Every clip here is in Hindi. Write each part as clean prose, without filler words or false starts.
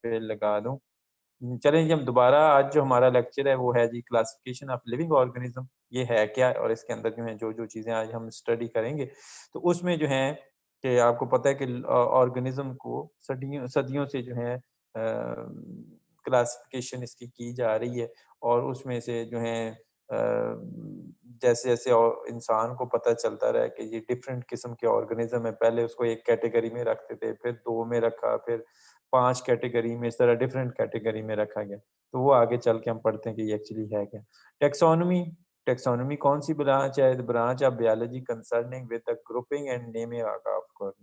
पे लगा दूँ। चलें जी हम दोबारा आज जो हमारा लेक्चर है वो है जी क्लासिफिकेशन ऑफ लिविंग ऑर्गेनिज्म। ये है क्या और इसके अंदर जो है जो-जो चीज़ें आज हम स्टडी करेंगे, तो उसमें जो है कि आपको पता है कि ऑर्गेनिज्म को सदियों सदियों से जो है क्लासिफिकेशन इसकी की जा रही है और उसमें से जो है जैसे-जैसे इंसान को पता चलता रहा कि ये डिफरेंट किस्म के ऑर्गेनिज्म है, पहले उसको एक कैटेगरी में रखते थे, फिर 2 में रखा, फिर 5 कैटेगरी में, इस तरह डिफरेंट कैटेगरी में रखा गया। तो वो आगे चल के हम पढ़ते हैं कि ये एक्चुअली है क्या। टैक्सोनॉमी टैक्सोनॉमी कौन-सी ब्रांच है? The branch of biology concerning with the grouping and naming of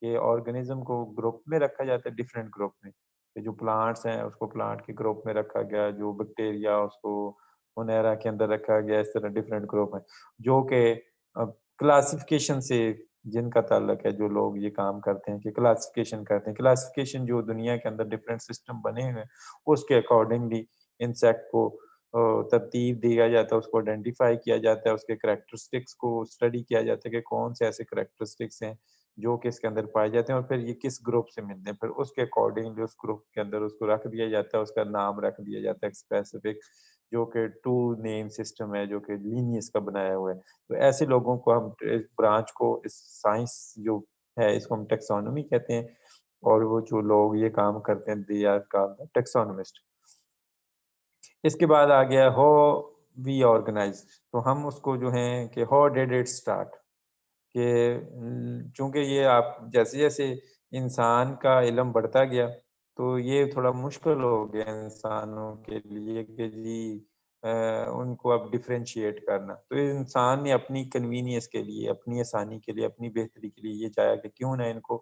ये ऑर्गेनिज्म को ग्रुप में रखा जाता है, डिफरेंट ग्रुप में। कि जो प्लांट्स हैं, उसको प्लांट के ग्रुप में रखा गया, जो बैक्टीरिया उसको मोनेरा के अंदर रखा गया, इस तरह डिफरेंट ग्रुप हैं, जो कि क्लासिफिकेशन से जिनका ताल्लुक है, जो लोग ये काम करते हैं कि क्लासिफिकेशन करते हैं। क्लासिफिकेशन जो दुनिया के अंदर डिफरेंट सिस्टम बने हुए हैं, उसके अकॉर्डिंगली इंसेक्ट को तरतीब दिया जाता है, उसको आइडेंटिफ़ाई किया जाता है, उसके कैरेक्टरिस्टिक्स को स्टडी किया जाता है कि कौन से ऐसे कैरेक्टरिस्टिक्स हैं, जो कि इसके अंदर पाए जाते हैं और फिर ये किस ग्रुप से मिलते हैं। फिर उसके अकॉर्डिंगली उस ग्रुप के अंदर उसको रख दिया जाता है, उसका नाम रख दिया जाता है स्पेसिफिक, जो कि 2 नेम सिस्टम है, जो कि लीनियस का बनाया हुआ है। तो ऐसे लोगों को हम इस ब्रांच को इस साइंस जो है इसको हम टैक्सोनॉमी कहते हैं और वो जो लोग ये काम करते हैं दे आर कॉल्ड टैक्सोनॉमिस्ट। इसके बाद आ गया हाउ वी ऑर्गेनाइज्ड तो हम उसको जो है कि हाउ डिड इट स्टार्ट कि चूँकि ये आप जैसे-जैसे इंसान का इल्म बढ़ता गया, तो ये थोड़ा मुश्किल हो गया इंसानों के लिए कि जी अ, उनको अब डिफरेंशिएट करना। तो इंसान ने अपनी कन्वीनियंस के लिए, अपनी आसानी के लिए, अपनी बेहतरी के लिए ये चाहा कि क्यों ना इनको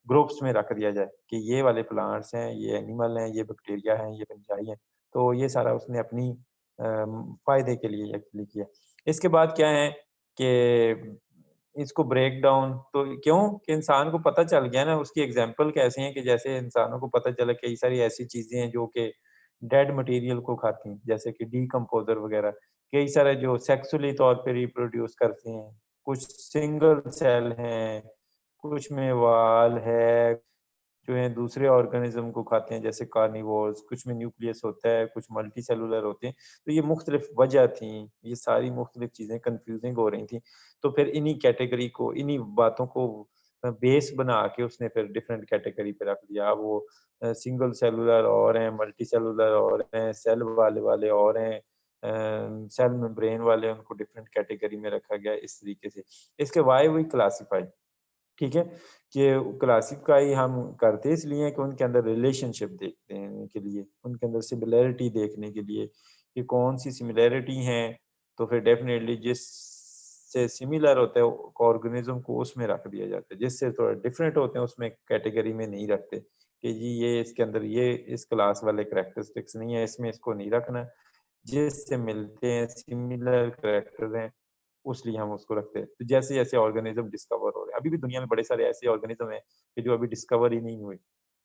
ग्रुप्स में रख दिया जाए कि ये वाले प्लांट्स हैं, ये एनिमल हैं, ये बैक्टीरिया हैं, ये फंजाई हैं। तो ये सारा उसने अपनी फ़ायदे के लिए एक्चुअली किया। इसके बाद क्या है कि इसको ब्रेक डाउन तो क्यों? कि इंसान को पता चल गया ना उसकी एग्ज़ाम्पल कैसे हैं कि जैसे इंसानों को पता चला कई सारी ऐसी चीज़ें हैं जो कि डेड मटीरियल को खाती हैं, जैसे कि डिकम्पोज़र वग़ैरह। कई सारे जो सेक्सुअली तौर पे रिप्रोड्यूस करते हैं, कुछ सिंगल सेल हैं, कुछ में वाल है, जो है दूसरे ऑर्गेनिज़्म को खाते हैं जैसे कार्निवोर्स, कुछ में न्यूक्लियस होता है, कुछ मल्टीसेलुलर होते हैं। तो ये मुख्तलिफ वजह थी, ये सारी मुख्तलिफ चीज़ें कन्फ्यूज़िंग हो रही थी। तो फिर इन्हीं कैटेगरी को, इन्हीं बातों को बेस बना के उसने फिर डिफरेंट कैटेगरी पे रख दिया। अब वो सिंगल सेलुलर और हैं, मल्टीसेलुलर और हैं, सेल वाले वाले और हैं, सेल मेम्ब्रेन वाले उनको डिफरेंट कैटेगरी में रखा गया इस तरीके से। इसके व्हाई वी क्लासिफाई ठीक है? कि क्लासिफ़ाई हम करते इसलिए हैं कि उनके अंदर रिलेशनशिप देखते हैं के लिए, उनके अंदर सिमिलैरिटी देखने के लिए कि कौन-सी सिमिलैरिटी हैं, तो फिर डेफ़िनेटली जिससे सिमिलर होता है ऑर्गेनिज़्म को उसमें रख दिया जाता है, जिससे थोड़ा डिफरेंट होते हैं उसमें कैटेगरी में नहीं रखते कि जी ये इसके अंदर ये इस क्लास वाले कैरेक्टरिस्टिक्स नहीं है, इसमें इसको नहीं रखना। जिससे मिलते हैं, सिमिलर कैरेक्टर हैं, उसलिए हम उसको रखते हैं। तो जैसे-जैसे ऑर्गेनिज़्म डिस्कवर हो रहे हैं, अभी भी दुनिया में बड़े सारे ऐसे ऑर्गेनिज़्म हैं कि जो अभी डिस्कवर ही नहीं हुए।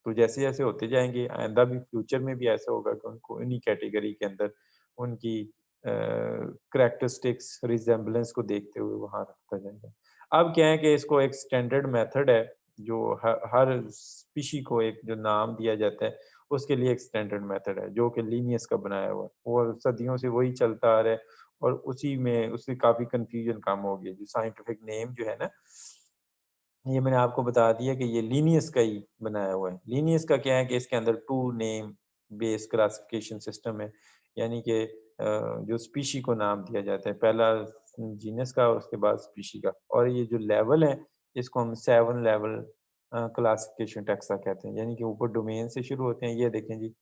तो जैसे-जैसे होते जाएँगे, आइंदा भी फ्यूचर में भी ऐसा होगा कि उनको इन्हीं कैटेगरी के अंदर उनकी कैरेक्टरिस्टिक्स, रिज़ेम्बलेंस को देखते हुए वहाँ रखा जाएगा। अब क्या है कि इसको एक स्टैंडर्ड मेथड है, जो हर स्पीशी को एक जो नाम दिया जाता है, उसके लिए एक स्टैंडर्ड मेथड है, जो कि लिनियस का बनाया हुआ है और सदियों से वही चलता आ रहा है और उसी में उससे काफ़ी कन्फ्यूज़न कम हो गई। जो साइंटिफिक नेम जो है ना, ये मैंने आपको बता दिया कि ये लीनियस का ही बनाया हुआ है। लीनियस का क्या है कि इसके अंदर 2 नेम बेस्ड क्लासिफिकेशन सिस्टम है। यानी कि जो स्पीशी को नाम दिया जाता है, पहला जीनस का और उसके बाद स्पीशी का। और ये जो लेवल है, इसको हम 7 लेवल क्लासिफिकेशन टैक्सा कहते हैं। यानी कि ऊपर डोमेन से शुरू होते हैं। ये देखें जी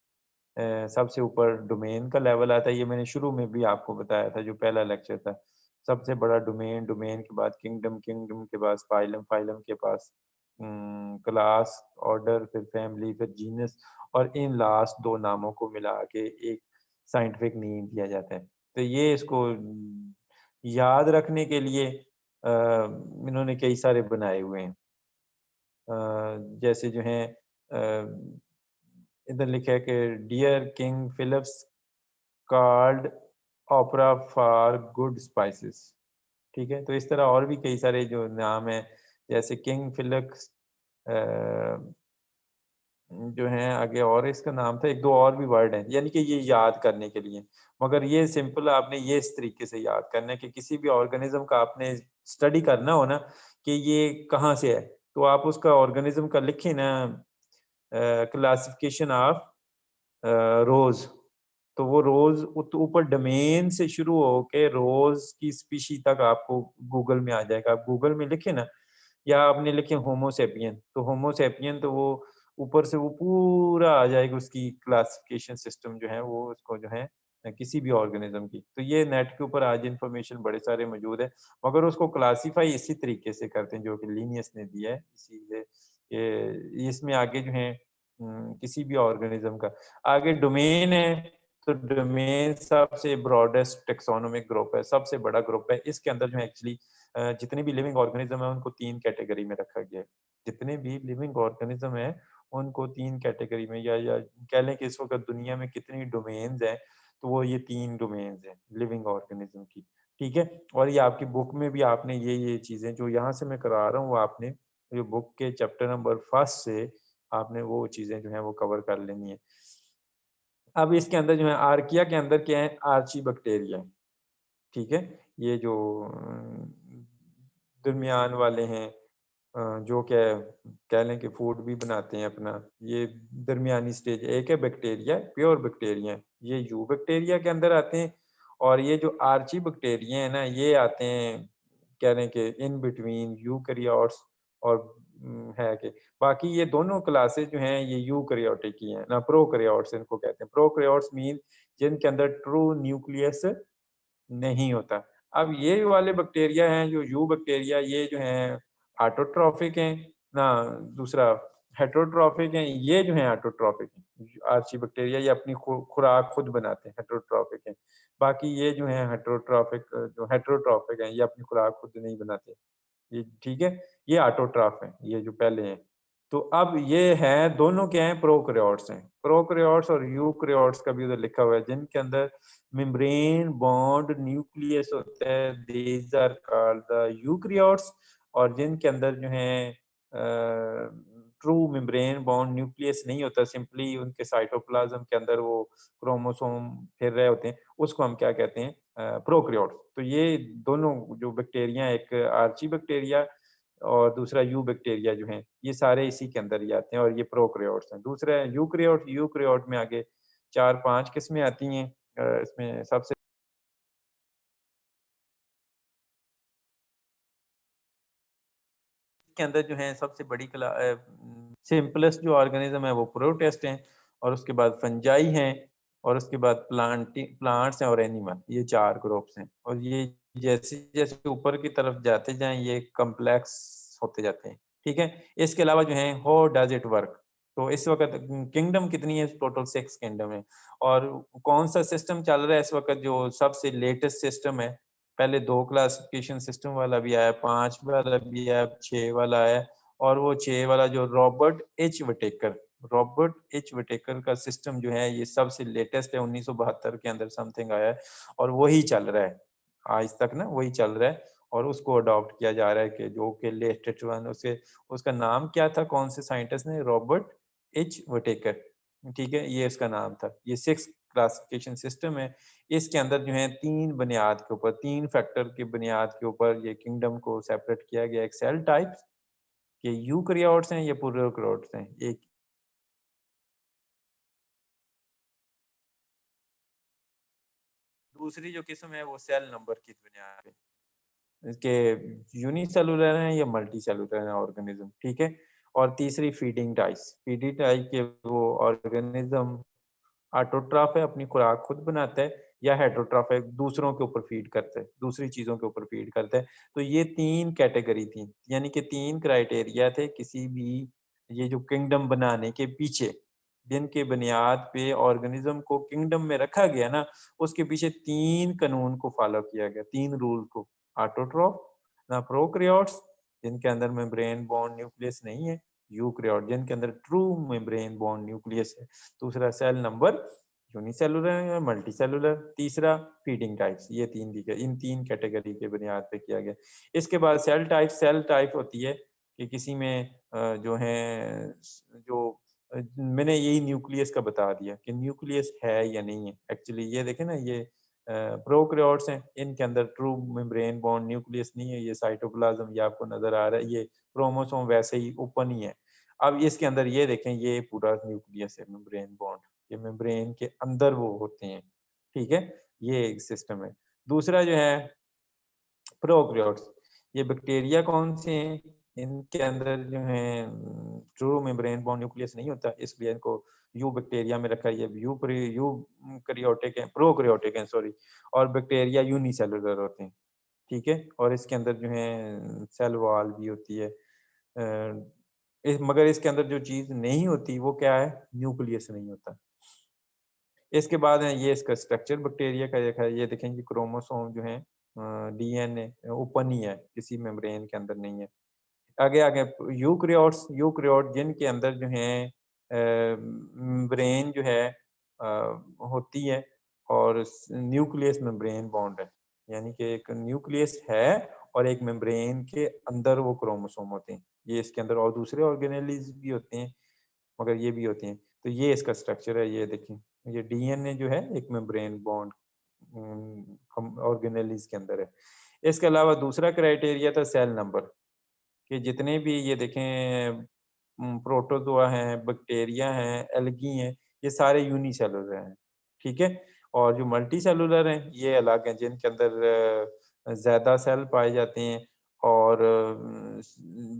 सबसे ऊपर डोमेन का लेवल आता है, ये मैंने शुरू में भी आपको बताया था जो पहला लेक्चर था। सबसे बड़ा डोमेन, डोमेन के बाद किंगडम, किंगडम के बाद फाइलम, फाइलम के पास क्लास, ऑर्डर, फिर फैमिली, फिर जीनस और इन लास्ट 2 नामों को मिला के एक साइंटिफिक नेम दिया जाता है। तो ये इसको याद रखने के लिए इन्होंने कई सारे बनाए हुए हैं। अ, जैसे जो हैं इधर लिखा है कि dear king Philips card opera for good spices ठीक है? तो इस तरह और भी कई सारे जो नाम हैं, जैसे किंग फिलिप्स अ जो है आगे और इसका नाम था, 1-2 और भी वर्ड हैं, यानी कि ये याद करने के लिए। मगर ये सिंपल आपने ये इस तरीके से याद करना है कि किसी भी ऑर्गेनिज़्म का आपने स्टडी करना हो ना कि ये कहाँ से है, तो आप उसका ऑर्गेनिज़्म का लिखें ना क्लासिफिकेशन ऑफ रोज़, तो वो रोज़ उत ऊपर डोमेन से शुरू होके रोज़ की स्पीशी तक आपको गूगल में आ जाएगा। आप गूगल में लिखें ना या आपने लिखे होमो सेपियन, तो होमो सेपियन तो वो ऊपर से वो पूरा आ जाएगा उसकी क्लासिफिकेशन सिस्टम जो है वो उसको जो है किसी भी ऑर्गेनिज़्म की। तो ये नेट के ऊपर आज इन्फॉर्मेशन बड़े सारे मौजूद है, मगर उसको क्लासिफ़ाई इसी तरीके से करते हैं जो कि लिनियस ने दिया है, इसीलिए ये इसमें आगे जो है किसी भी ऑर्गेनिज़्म का आगे डोमेन है, तो डोमेन सबसे ब्रॉडेस्ट टैक्सोनॉमिक ग्रुप है, सबसे बड़ा ग्रुप है। इसके अंदर जो है एक्चुअली जितने भी लिविंग ऑर्गेनिज़्म है उनको 3 कैटेगरी में रखा गया है। जितने भी लिविंग ऑर्गेनिज़्म हैं, उनको 3 कैटेगरी में या कह लें कि इस वक़्त दुनिया में कितनी डोमेन्स हैं, तो वो ये 3 डोमेन्स हैं लिविंग ऑर्गेनिज़्म की, ठीक है? और ये आपकी बुक में भी आपने ये चीज़ें जो यहाँ से मैं करा रहा हूँ, वो आपने ये बुक के चैप्टर नंबर 1 से आपने वो चीज़ें जो हैं वो कवर कर लेनी है। अब इसके अंदर जो है आर्किया के अंदर क्या है आर्चीबैक्टीरिया, ठीक है? ये जो दरमियान वाले हैं जो क्या कह लें कि फूड भी बनाते हैं अपना, ये दरमियानी स्टेज एक है बैक्टीरिया, प्योर बैक्टीरिया, ये यू बैक्टीरिया के अंदर आते हैं और ये जो आर्ची बैक्टीरिया है ना, ये आते हैं कह लें कि इन बिटवीन यूकैरियोट्स और है कि बाकी ये दोनों क्लासेस जो हैं ये यूकैरियोटिक ही हैं ना प्रोकैरियोट्स इनको कहते हैं। प्रोकैरियोट्स मीन जिनके अंदर ट्रू न्यूक्लियस नहीं होता। अब ये वाले बैक्टीरिया हैं जो यू बैक्टीरिया ये जो हैं ऑटोट्रॉफिक हैं, ना दूसरा हेटेरोट्रॉफिक हैं, ये जो हैं ऑटोट्रॉफिक हैं। आर्ची बैक्टीरिया ये अपनी खुराक खुद बनाते हैं, हेटेरोट्रॉफिक हैं। बाकी ये जो हैं हेटेरोट्रॉफिक हैं, ये अपनी खुराक खुद नहीं बनाते। ये ठीक है? ये ऑटोट्रॉफ हैं, ये जो पहले हैं। तो अब ये हैं दोनों क्या हैं प्रोकैरियोट्स हैं। प्रोकैरियोट्स और यूकैरियोट्स का भी उधर लिखा हुआ है जिनके अंदर मेम्ब्रेन बॉन्ड न्यूक्लियस होता है, these are called the eukaryotes और जिनके अंदर जो हैं ट्रू मेम्ब्रेन बॉन्ड न्यूक्लियस नहीं होता, सिंपली उनके साइटोप्लाज़्म के अंदर वो क्रोमोसोम फिर रहे होते हैं, उसको हम क्या कहते हैं प्रोकैरियोट्स। तो ये दोनों जो बैक्टीरिया एक आर्ची बैक्टीरिया और दूसरा यू बैक्टीरिया जो हैं, ये सारे इसी के अंदर ही आते हैं और ये प्रोकैरियोट्स हैं। दूसरा है यूकैरियोट, यूकैरियोट में आगे 4-5 किस्में आती हैं। इसमें सबसे के अंदर जो है सबसे बड़ी सिंपलेस्ट जो ऑर्गेनिज्म है वो प्रोटिस्ट हैं और उसके बाद फंजाई हैं और उसके बाद प्लांट्स हैं और एनिमल, ये 4 ग्रुप्स हैं और ये जैसे-जैसे ऊपर की तरफ जाते जाएँ ये कॉम्प्लेक्स होते जाते हैं, ठीक है? इसके अलावा जो है हाउ डज़ इट वर्क? तो इस वक़्त किंगडम कितनी है? टोटल 6 किंगडम है और कौन-सा सिस्टम चल रहा है इस वक़्त जो सबसे लेटेस्ट सिस्टम है? पहले 2 क्लासिफिकेशन सिस्टम वाला भी आया, 5 वाला भी आया, 6 वाला आया और वो 6 वाला जो रॉबर्ट एच विटेकर का सिस्टम जो है ये सबसे लेटेस्ट है 1972 के अंदर समथिंग आया है और वही चल रहा है। आज तक ना वही चल रहा है और उसको अडॉप्ट किया जा रहा है कि जो कि लेटेस्ट वन उसे उसका नाम क्या था कौन से साइंटिस्ट ने रॉबर्ट एच विटेकर, ठीक है? ये इसका नाम था। ये 6 क्लासिफिकेशन सिस्टम है इसके अंदर जो है 3 बुनियाद के ऊपर 3 फैक्टर की बुनियाद के ऊपर ये किंगडम को सेपरेट किया गया। एक सेल टाइप्स ये यूकैरियोट्स हैं, ये प्रोकैरियोट्स हैं। एक दूसरी जो किस्म है वो सेल नंबर की बुनियाद पे। इसके यूनिसेलुलर हैं या मल्टीसेलुलर हैं ऑर्गेनिज्म, ठीक है? और तीसरी फीडिंग टाइप के वो ऑर्गेनिज्म ऑटोट्रॉफ है, अपनी खुराक खुद बनाता है या हेटेरोट्रॉफ है, दूसरों के ऊपर फीड करता है, दूसरी चीज़ों के ऊपर फीड करता है। तो ये 3 कैटेगरी थी, यानी कि 3 क्राइटेरिया थे किसी भी ये जो किंगडम बनाने के पीछे, जिनके बुनियाद पे ऑर्गेनिज़्म को किंगडम में रखा गया ना, उसके पीछे 3 कानून को फ़ॉलो किया गया, 3 रूल को। ऑटोट्रॉफ, ना प्रोकैरियोट्स जिनके अंदर मेम्ब्रेन बॉन्ड न्यूक्लियस नहीं है, यूकैरियोट जिनके अंदर ट्रू मेम्ब्रेन बॉन्ड न्यूक्लियस है। दूसरा सेल नंबर यूनिसेलुलर या मल्टीसेलुलर, तीसरा फीडिंग टाइप्स, ये 3 दिखे इन 3 कैटेगरी के बुनियाद पे किया गया। इसके बाद सेल टाइप होती है कि किसी में जो है जो मैंने यही न्यूक्लियस का बता दिया कि न्यूक्लियस है या नहीं है। एक्चुअली ये देखें ना, ये प्रोकैरियोट्स हैं, इनके अंदर ट्रू मेम्ब्रेन बॉन्ड न्यूक्लियस नहीं है, ये साइटोप्लाज्म ये आपको नज़र आ रहा है, ये क्रोमोसोम वैसे ही ओपन ही है। अब इसके अंदर ये देखें, ये पूरा न्यूक्लियस है मेम्ब्रेन बॉन्ड, ये मेम्ब्रेन के अंदर वो होते हैं, ठीक है? ये एक सिस्टम है। दूसरा जो है प्रोकैरियोट्स, ये बैक्टीरिया कौन से हैं? इनके अंदर जो है ट्रू मेम्ब्रेन बॉन्ड न्यूक्लियस नहीं होता, इसलिए इनको यूबैक्टीरिया में रखा है। ये यूकैरियोटिक है, प्रोकैरियोटिक है सॉरी, और बैक्टीरिया यूनिसेलुलर होते हैं, ठीक है? और इसके अंदर जो है सेल वॉल भी होती है। मगर इसके अंदर जो चीज़ नहीं होती वो क्या है? न्यूक्लियस नहीं होता। इसके बाद है ये इसका स्ट्रक्चर बैक्टीरिया का देखा है, ये देखें ये क्रोमोसोम जो है डीएनए ओपन ही है, किसी मेम्ब्रेन के अंदर नहीं है। आगे आगे यूकैरियोट जिनके अंदर जो है मेम्ब्रेन जो है होती है और न्यूक्लियस मेम्ब्रेन बॉन्ड है, यानी कि एक न्यूक्लियस है और एक मेम्ब्रेन के अंदर वो क्रोमोसोम होते हैं। ये इसके अंदर और दूसरे ऑर्गेनेलिज़ भी होते हैं, मगर ये भी होते हैं। तो ये इसका स्ट्रक्चर है, ये देखिए, ये डीएनए जो है एक मेम्ब्रेन बॉन्ड हम ऑर्गेनेलिज़ के अंदर है। इसके अलावा दूसरा क्राइटेरिया था सेल नंबर, कि जितने भी ये देखें प्रोटोज़ोआ हैं, बैक्टीरिया हैं, एल्गी हैं, ये सारे यूनिसेलुलर हैं, ठीक है? और जो मल्टीसेलुलर हैं, ये अलग हैं, जिनके अंदर ज़्यादा सेल पाए जाते हैं और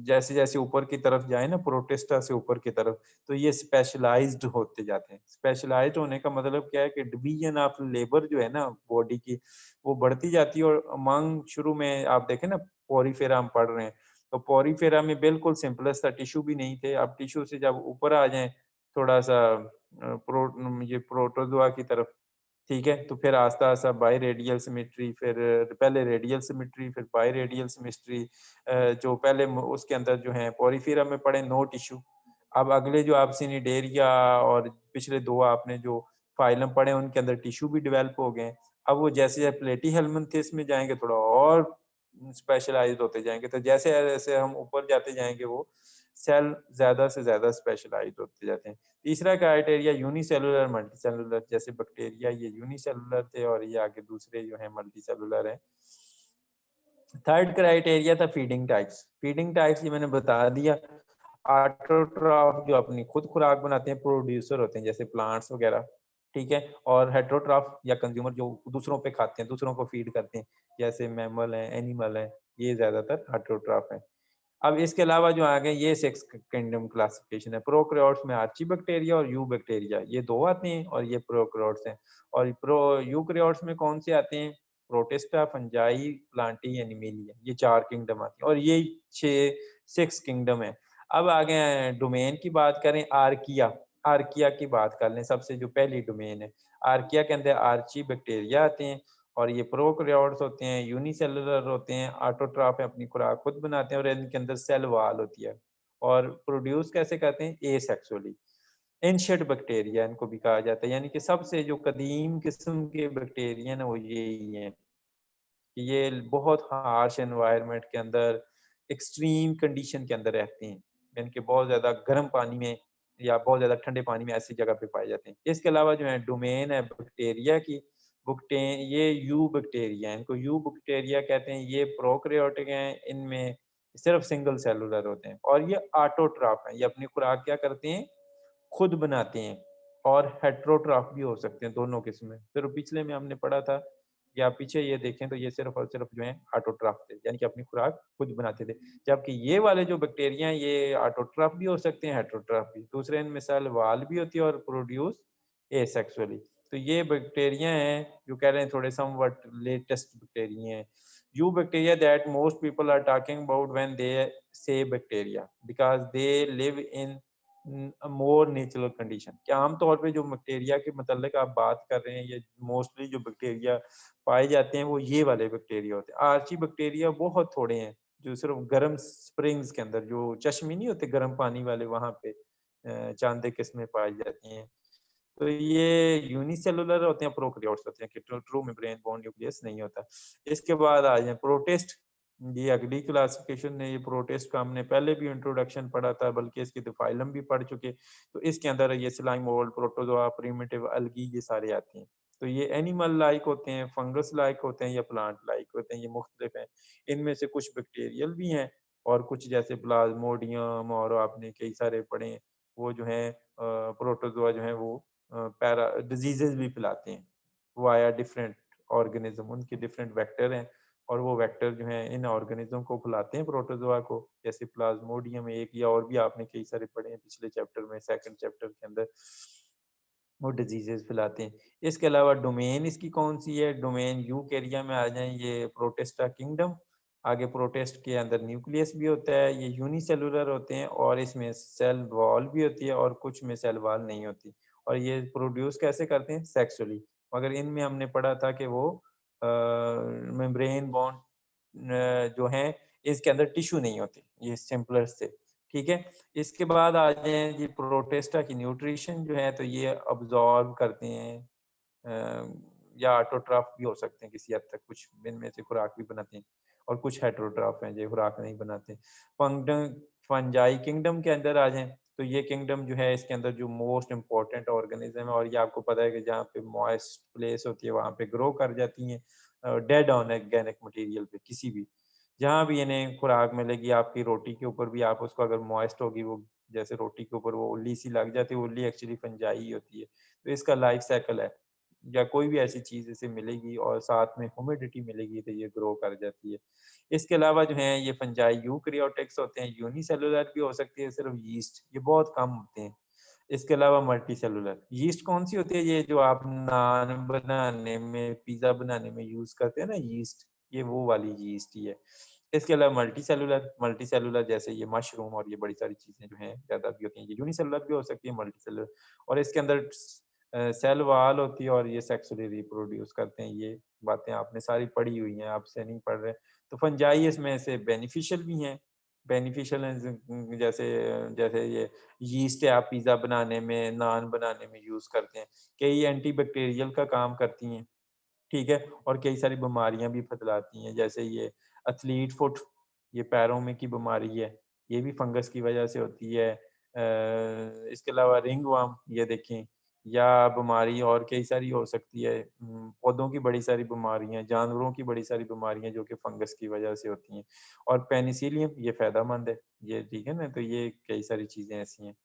जैसे-जैसे ऊपर की तरफ जाएँ ना, प्रोटिस्टा से ऊपर की तरफ, तो ये स्पेशलाइज़्ड होते जाते हैं। स्पेशलाइज़्ड होने का मतलब क्या है कि डिवीज़न ऑफ लेबर जो है ना बॉडी की, वो बढ़ती जाती है और अमंग शुरू में आप देखें ना, पोरीफेरा हम पढ़ रहे हैं, तो पोरीफेरा में बिल्कुल सिंपलेस्ट था, टिश्यू भी नहीं थे। अब टिश्यू से जब ऊपर आ जाएँ थोड़ा-सा ये प्रोटोज़ोआ की तरफ, ठीक है? तो फिर आस्ता-आस्ता बायरेडियल सिमेट्री, फिर पहले रेडियल सिमेट्री, फिर बायरेडियल सिमेट्री, जो पहले उसके अंदर जो है पोरीफेरा में पढ़े नो टिश्यू। अब अगले जो आप सिनिडेरिया और पिछले 2 आपने जो फाइलम पढ़े उनके अंदर टिश्यू भी डेवलप हो गए हैं। अब वो जैसे प्लेटीहेल्मिन्थेस में जाएँगे थोड़ा और स्पेशलाइज़्ड होते जाएँगे। तो जैसे-जैसे हम ऊपर जाते जाएँगे वो सेल ज़्यादा से ज़्यादा स्पेशलाइज़्ड होते जाते हैं। तीसरा क्राइटेरिया यूनिसेलुलर, मल्टीसेलुलर, जैसे बैक्टीरिया ये यूनिसेलुलर थे और ये आगे दूसरे जो हैं मल्टीसेलुलर हैं। थर्ड क्राइटेरिया था फीडिंग टाइप्स। फीडिंग टाइप्स ये मैंने बता दिया। ऑटोट्रॉफ जो अपनी खुद खुराक बनाते हैं, प्रोड्यूसर होते हैं जैसे प्लांट्स वगैरह, ठीक है? और हेटेरोट्रॉफ या कंज्यूमर जो दूसरों पे खाते हैं, दूसरों को फीड करते हैं, जैसे मैमल हैं, एनिमल हैं, ये ज़्यादातर हेटेरोट्रॉफ हैं। अब इसके अलावा जो आ गए ये 6 किंगडम क्लासिफिकेशन है। प्रोकैरियोट्स में आर्चीबैक्टीरिया और यूबैक्टीरिया ये 2 आते हैं और ये प्रोकैरियोट्स हैं। और यूकैरियोट्स में कौन से आते हैं? प्रोटिस्टा, फंजाई, प्लांटी, एनिमलिया, ये 4 किंगडम आती हैं और ये 6 किंगडम है। अब आ गए हैं डोमेन की बात करें, आर्किया। आर्किया की बात कर लें, सबसे जो पहली डोमेन है। आर्किया के अंदर आर्चीबैक्टीरिया आते हैं और ये प्रोकैरियोट्स होते हैं, यूनिसेलुलर होते हैं, ऑटोट्रॉफ है, अपनी खुराक खुद बनाते हैं और इनके अंदर सेल वॉल होती है। और प्रोड्यूस कैसे करते हैं? एसेक्सुअली। एंशिएंट बैक्टीरिया इनको भी कहा जाता है, यानी कि सबसे जो कदीम किस्म के बैक्टीरिया ना वो यही हैं कि ये बहुत हार्श एनवायरनमेंट के अंदर, एक्सट्रीम कंडीशन के अंदर रहते हैं, यानी कि बहुत ज़्यादा गर्म पानी में या बहुत ज़्यादा ठंडे पानी में ऐसी जगह पे पाए जाते हैं। इसके अलावा जो है डोमेन है बैक्टीरिया की, बुकटे ये यू बैक्टीरिया हैं, इनको यू बैक्टीरिया कहते हैं, ये प्रोकैरियोटिक हैं, इनमें सिर्फ सिंगल सेलुलर होते हैं और ये ऑटोट्रॉफ हैं, ये अपनी खुराक क्या करते हैं? खुद बनाते हैं और हेटेरोट्रॉफ भी हो सकते हैं, दोनों किस्म में। फिर पिछले में हमने पढ़ा था या पीछे ये देखें तो ये सिर्फ और सिर्फ जो है ऑटोट्रॉफ थे, यानी कि अपनी खुराक खुद बनाते थे। जबकि ये वाले जो बैक्टीरिया हैं ये ऑटोट्रॉफ भी हो सकते हैं, हेटेरोट्रॉफ भी। दूसरे इनमें सेल वॉल भी होती है और प्रोड्यूस एसेक्सुअली। तो ये बैक्टीरिया हैं जो कह रहे हैं थोड़े समवट लेटेस्ट बैक्टीरिया हैं। You bacteria that most people are talking about when they say bacteria because they live in more natural condition, क्या आम तौर पे जो बैक्टीरिया के मतलब आप बात कर रहे हैं, ये मोस्टली जो बैक्टीरिया पाए जाते हैं वो ये वाले बैक्टीरिया होते हैं। आर्ची बैक्टीरिया बहुत थोड़े हैं जो सिर्फ गर्म स्प्रिंग्स के अंदर, जो चश्मे नहीं होते गर्म पानी वाले, वहां पे चांदे किस्में पाई जाती हैं। तो ये यूनिसेलुलर होते हैं, प्रोकैरियोट्स होते हैं कि ट्रू मेम्ब्रेन बॉन्ड न्यूक्लियस नहीं होता। इसके बाद आ जाए प्रोटिस्ट। ये अगली क्लासिफिकेशन ने ये प्रोटिस्ट का हमने पहले भी इंट्रोडक्शन पढ़ा था, बल्कि इसके तो फाइलम भी पढ़ चुके। तो इसके अंदर ये स्लाइम मोल्ड, प्रोटोज़ोआ, प्रिमिटिव अलगी ये सारे आते हैं। तो ये एनिमल लाइक होते हैं, फंगस लाइक होते हैं या प्लांट लाइक होते हैं, ये मुख्तलिफ हैं। इनमें से कुछ बैक्टीरियल भी हैं और कुछ जैसे प्लाज्मोडियम और आपने कई सारे पढ़े हैं, वो जो हैं प्रोटोज़ोआ जो हैं वो पैरा डिजीज़ेज़ भी फैलाते हैं, वाया डिफरेंट ऑर्गेनिज़्म, उनके डिफरेंट वेक्टर हैं। और वो वेक्टर जो हैं इन ऑर्गेनिज़्म को फैलाते हैं प्रोटोज़ोआ को, जैसे प्लाज्मोडियम एक या और भी आपने कई सारे पढ़े हैं पिछले चैप्टर में, सेकंड चैप्टर के अंदर, वो डिजीज़ेज़ फैलाते हैं। इसके अलावा डोमेन इसकी कौन-सी है? डोमेन यूकेरिया में आ जाएँ ये प्रोटिस्टा किंगडम, आगे प्रोटिस्ट के अंदर न्यूक्लियस भी होता है, ये यूनिसेलुलर होते हैं और इसमें सेल वॉल भी होती है और कुछ में सेल वॉल नहीं होती। और ये प्रोड्यूस कैसे करते हैं? सेक्सुअली। मगर इनमें हमने पढ़ा था कि वो मेम्ब्रेन बॉन्ड जो हैं इसके अंदर टिश्यू नहीं होते, ये सिम्पलेस्ट थे, ठीक है? इसके बाद आ जाएँ जी प्रोटेस्टा की न्यूट्रिशन जो है तो ये अब्ज़ॉर्ब करते हैं या ऑटोट्रॉफ भी हो सकते हैं किसी हद तक, कुछ इनमें से खुराक भी बनाते हैं और कुछ हेटेरोट्रॉफ हैं जो खुराक नहीं बनाते। फंगडम फंजाई किंगडम के अंदर आ जाएँ, तो ये किंगडम जो है इसके अंदर जो मोस्ट इम्पोर्टेंट ऑर्गेनिज़्म है और ये आपको पता है कि जहाँ पे मॉइस्ट प्लेस होती है वहाँ पे ग्रो कर जाती हैं डेड ऑर्गेनिक मटीरियल पे किसी भी। जहाँ भी इन्हें खुराक मिलेगी आपकी रोटी के ऊपर भी आप उसको अगर मॉइस्ट होगी वो जैसे रोटी के ऊपर वो उल्ली-सी लग जाती है, उल्ली एक्चुअली फंजाई ही होती है। तो इसका लाइफ साइकिल है या कोई भी ऐसी चीज़ इसे मिलेगी और साथ में ह्यूमिडिटी मिलेगी तो ये ग्रो कर जाती है। इसके अलावा जो है ये फंजाई यूकेरियोटिक्स होते हैं, यूनिसेलुलर भी हो सकती है सिर्फ़ यीस्ट, ये बहुत कम होते हैं। इसके अलावा मल्टी सेलुलर यीस्ट कौन-सी होती है? ये जो आप नान बनाने में, पिज़्ज़ा बनाने में यूज़ करते हैं ना यीस्ट, ये वो वाली यीस्ट ही है। इसके अलावा मल्टी सेलुलर जैसे ये मशरूम और ये बड़ी सारी चीज़ें जो हैं ज़्यादा भी होती हैं। ये यूनिसेलुलर भी हो सकती है, मल्टी सेलुलर और इसके अंदर सेल वॉल होती है और ये सेक्सुअली रिप्रोड्यूस करते हैं। ये बातें आपने सारी पढ़ी हुई हैं, आपसे नहीं पढ़ रहे। तो फंजाई इसमें से बेनिफिशियल भी हैं। बेनिफिशियल हैं जैसे जैसे ये यीस्ट है आप पिज़्ज़ा बनाने में, नान बनाने में यूज़ करते हैं। कई एंटी बैक्टीरियल का काम करती हैं, ठीक है? और कई सारी बीमारियाँ भी फैलाती हैं, जैसे ये एथलीट फुट, ये पैरों में की बीमारी है, ये भी फंगस की वजह से होती है। इसके अलावा रिंगवर्म ये देखें या बीमारी और कई सारी हो सकती है। पौधों की बड़ी सारी बीमारियाँ, जानवरों की बड़ी सारी बीमारियाँ जो कि फंगस की वजह से होती हैं और पेनिसिलियम ये फ़ायदेमंद है, ये ठीक है ना? तो ये कई सारी चीज़ें ऐसी हैं।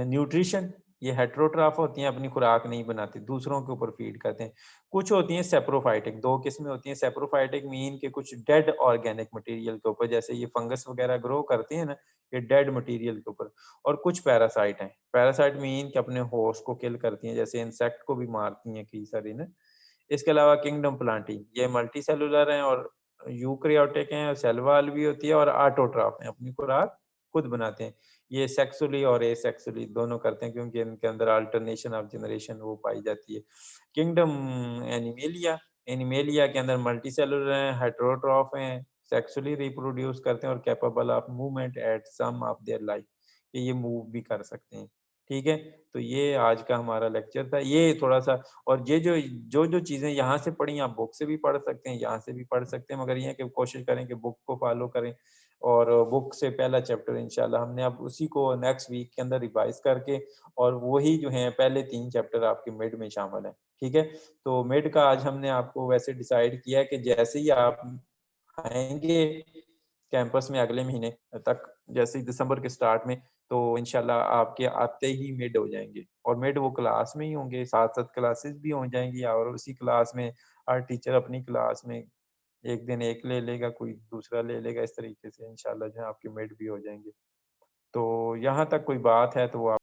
न्यूट्रिशन ये हेटेरोट्रॉफ होती हैं, अपनी खुराक नहीं बनाती, दूसरों के ऊपर फ़ीड करते हैं। कुछ होती हैं सैप्रोफाइटिक, 2 किस्में होती हैं। सैप्रोफाइटिक मीन के कुछ डेड ऑर्गेनिक मटीरियल के ऊपर, जैसे ये फंगस वगैरह ग्रो करते हैं ना, ये डेड मटीरियल के ऊपर और कुछ पैरासाइट हैं। पैरासाइट मीन के अपने होस्ट को किल करती हैं, जैसे इंसेक्ट को भी मारती हैं कई सारी ना। इसके अलावा किंगडम प्लांटी, ये मल्टी सेलुलर हैं और यूकेरियोटिक हैं, सेल वॉल भी होती है और ऑटोट्रॉफ हैं, अपनी खुराक खुद बनाते हैं। ये सेक्सुअली और एसेक्सुअली दोनों करते हैं क्योंकि इनके अंदर अल्टरनेशन ऑफ जनरेशन वो पाई जाती है। किंगडम एनिमेलिया, एनिमेलिया के अंदर मल्टी सेलुलर हैं, हेटेरोट्रॉफ हैं, सेक्सुअली रिप्रोड्यूस करते हैं और capable of movement at some of their life, कि ये मूव भी कर सकते हैं। ठीक है? तो ये आज का हमारा लेक्चर था। ये थोड़ा-सा और ये जो चीज़ें यहाँ से पढ़ी आप बुक से भी पढ़ सकते हैं, यहाँ से भी पढ़ सकते हैं, मगर ये है कि कोशिश करें कि बुक को फ़ॉलो करें और बुक से पहला चैप्टर इंशाल्लाह हमने अब उसी को नेक्स्ट वीक के अंदर रिवाइज़ करके और वही जो हैं पहले 3 चैप्टर आपके मिड में शामिल हैं, ठीक है? तो मिड का आज हमने आपको वैसे डिसाइड किया है कि जैसे ही आप आएँगे कैंपस में अगले महीने तक, जैसे ही दिसंबर के स्टार्ट में, तो इंशाल्लाह आपके आते ही मिड हो जाएँगे और मिड वो क्लास में ही होंगे, साथ-साथ क्लासेस भी हो जाएँगी और उसी क्लास में हर टीचर अपनी क्लास में एक दिन एक ले लेगा, कोई दूसरा ले लेगा, इस तरीके से इंशाल्लाह जो है आपके मिड भी हो जाएँगे। तो यहाँ तक कोई बात है तो वो आप